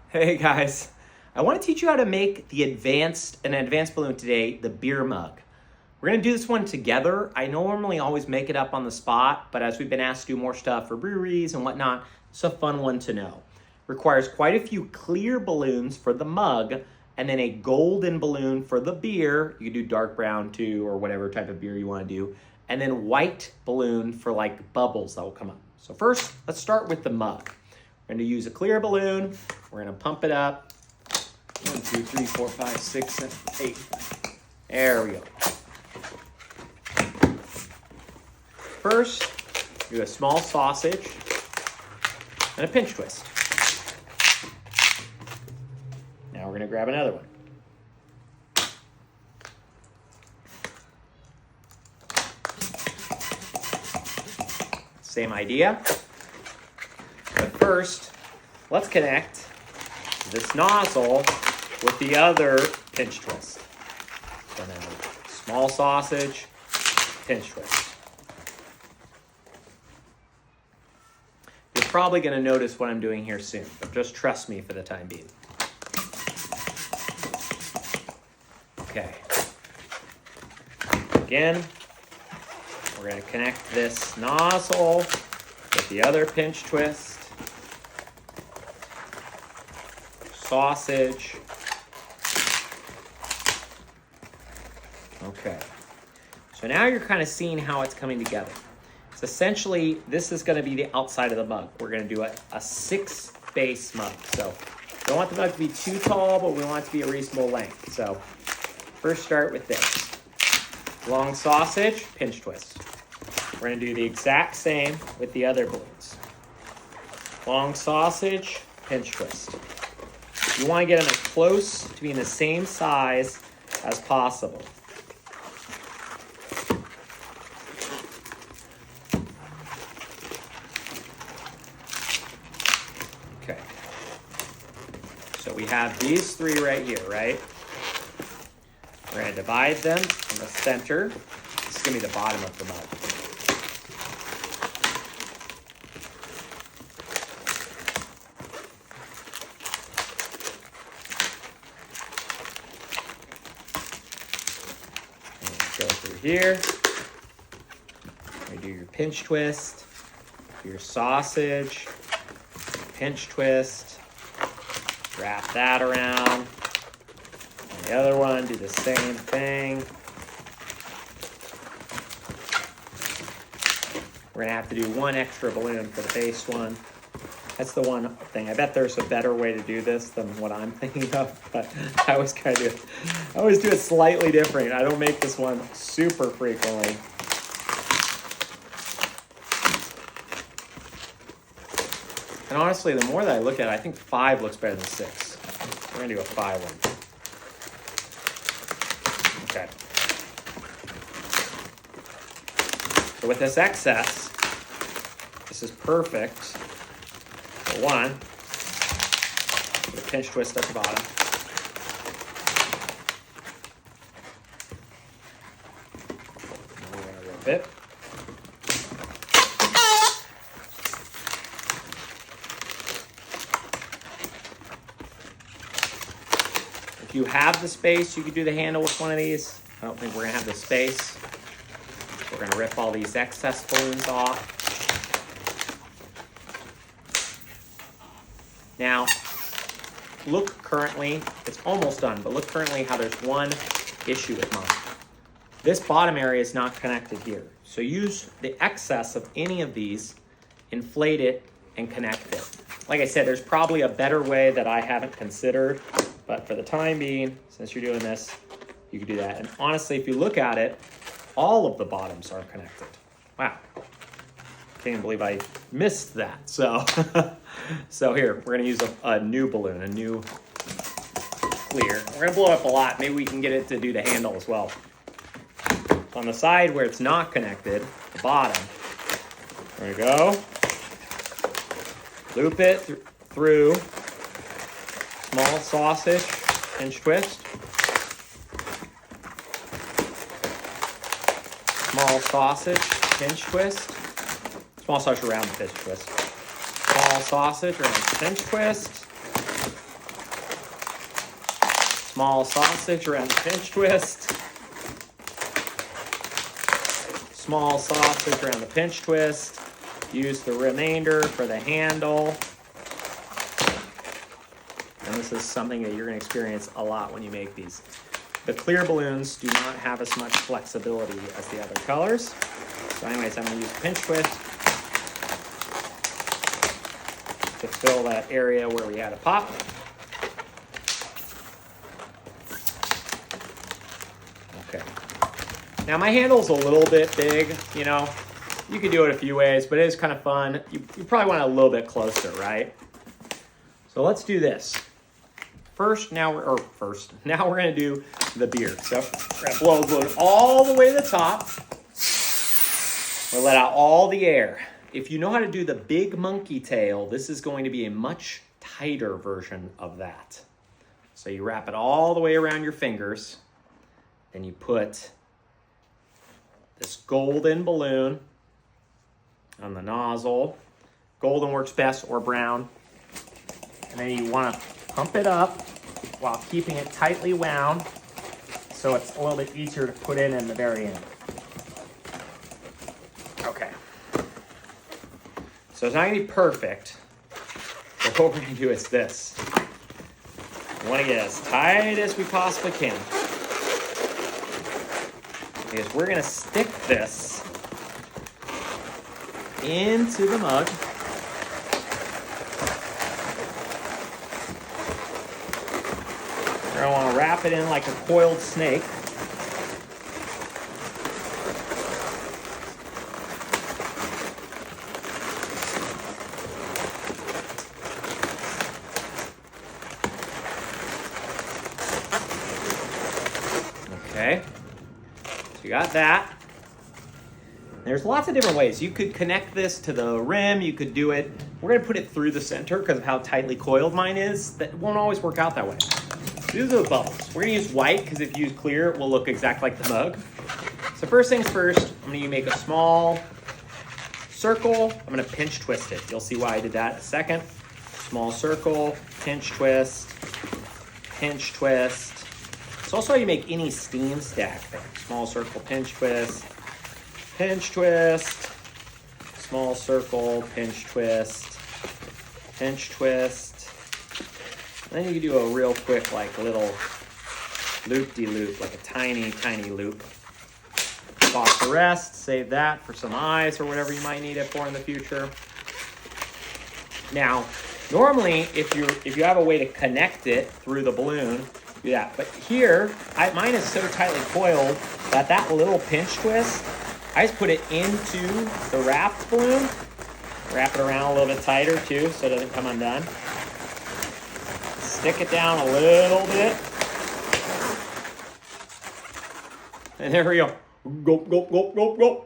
Hey guys, I want to teach you how to make an advanced balloon today, the beer mug. We're going to do this one together. I normally always make it up on the spot, but as we've been asked to do more stuff for breweries and whatnot, it's a fun one to know. Requires quite a few clear balloons for the mug, and then a golden balloon for the beer. You can do dark brown too, or whatever type of beer you want to do. And then white balloon for like bubbles that will come up. So first, let's start with the mug. We're going to use a clear balloon. We're going to pump it up. 1, 2, 3, 4, 5, 6, 7, 8. There we go. First, do a small sausage and a pinch twist. Now we're going to grab another one. Same idea. But first, let's connect this nozzle with the other pinch twist. So now, small sausage, pinch twist. You're probably going to notice what I'm doing here soon, but just trust me for the time being. Okay. Again, we're going to connect this nozzle with the other pinch twist. Sausage. Okay. So now you're kind of seeing how it's coming together. So essentially, this is going to be the outside of the mug. We're going to do a 6 base mug. So we don't want the mug to be too tall, but we want it to be a reasonable length. So first start with this. Long sausage, pinch twist. We're going to do the exact same with the other balloons. Long sausage, pinch twist. You want to get them as close to being the same size as possible. Okay. So we have these 3 right here, right? We're going to divide them in the center. This is going to be the bottom of the mug. Go through here. You do your pinch twist, your sausage, pinch twist, wrap that around. And the other one, do the same thing. We're gonna have to do 1 extra balloon for the base one. That's the one thing. I bet there's a better way to do this than what I'm thinking of, but I always do it slightly different. I don't make this one super frequently. And honestly, the more that I look at it, I think 5 looks better than 6. We're gonna do a 5 one. Okay. So with this excess, this is perfect. For 1, put a pinch twist at the bottom. We're going to rip it. If you have the space, you could do the handle with one of these. I don't think we're going to have the space. We're going to rip all these excess balloons off. Now, look currently, it's almost done, but look currently how there's one issue with mine. This bottom area is not connected here. So use the excess of any of these, inflate it, and connect it. Like I said, there's probably a better way that I haven't considered, but for the time being, since you're doing this, you can do that. And honestly, if you look at it, all of the bottoms are connected. Wow. Can't even believe I missed that. So, so here, we're gonna use a new balloon, a new clear. We're gonna blow it up a lot. Maybe we can get it to do the handle as well. On the side where it's not connected, the bottom, there we go. Loop it through, small sausage, pinch twist. Small sausage, pinch twist. Small sausage around the pinch twist. Small sausage around the pinch twist. Small sausage around the pinch twist. Small sausage around the pinch twist. Use the remainder for the handle. And this is something that you're going to experience a lot when you make these. The clear balloons do not have as much flexibility as the other colors. So anyways, I'm going to use pinch twist to fill that area where we had a pop. Okay. Now my handle's a little bit big, you know. You could do it a few ways, but it is kind of fun. You probably want it a little bit closer, right? So let's do this. Now we're going to do the beard. So we're going to blow the balloon all the way to the top. We'll let out all the air. If you know how to do the big monkey tail, this is going to be a much tighter version of that. So you wrap it all the way around your fingers. Then you put this golden balloon on the nozzle. Golden works best, or brown. And then you want to pump it up while keeping it tightly wound so it's a little bit easier to put in the very end. Okay. So it's not going to be perfect, but what we're going to do is this. We want to get as tight as we possibly can, because we're going to stick this into the mug. We're going to want to wrap it in like a coiled snake. Okay, so you got that. There's lots of different ways. You could connect this to the rim. You could do it. We're going to put it through the center because of how tightly coiled mine is. That won't always work out that way. These are the bubbles. We're going to use white because if you use clear, it will look exactly like the mug. So first things first, I'm going to make a small circle. I'm going to pinch twist it. You'll see why I did that in a second. Small circle, pinch twist, pinch twist. It's also how you make any steam stack thing. Small circle, pinch twist, pinch twist, small circle, pinch twist, pinch twist. And then you can do a real quick, like little loop-de-loop, like a tiny, tiny loop. Toss the rest, save that for some eyes or whatever you might need it for in the future. Now, normally, if you have a way to connect it through the balloon, do that. But here, mine is so tightly coiled that that little pinch twist, I just put it into the wrapped balloon. Wrap it around a little bit tighter too so it doesn't come undone. Stick it down a little bit. And there we go. Go, go, go, go, go.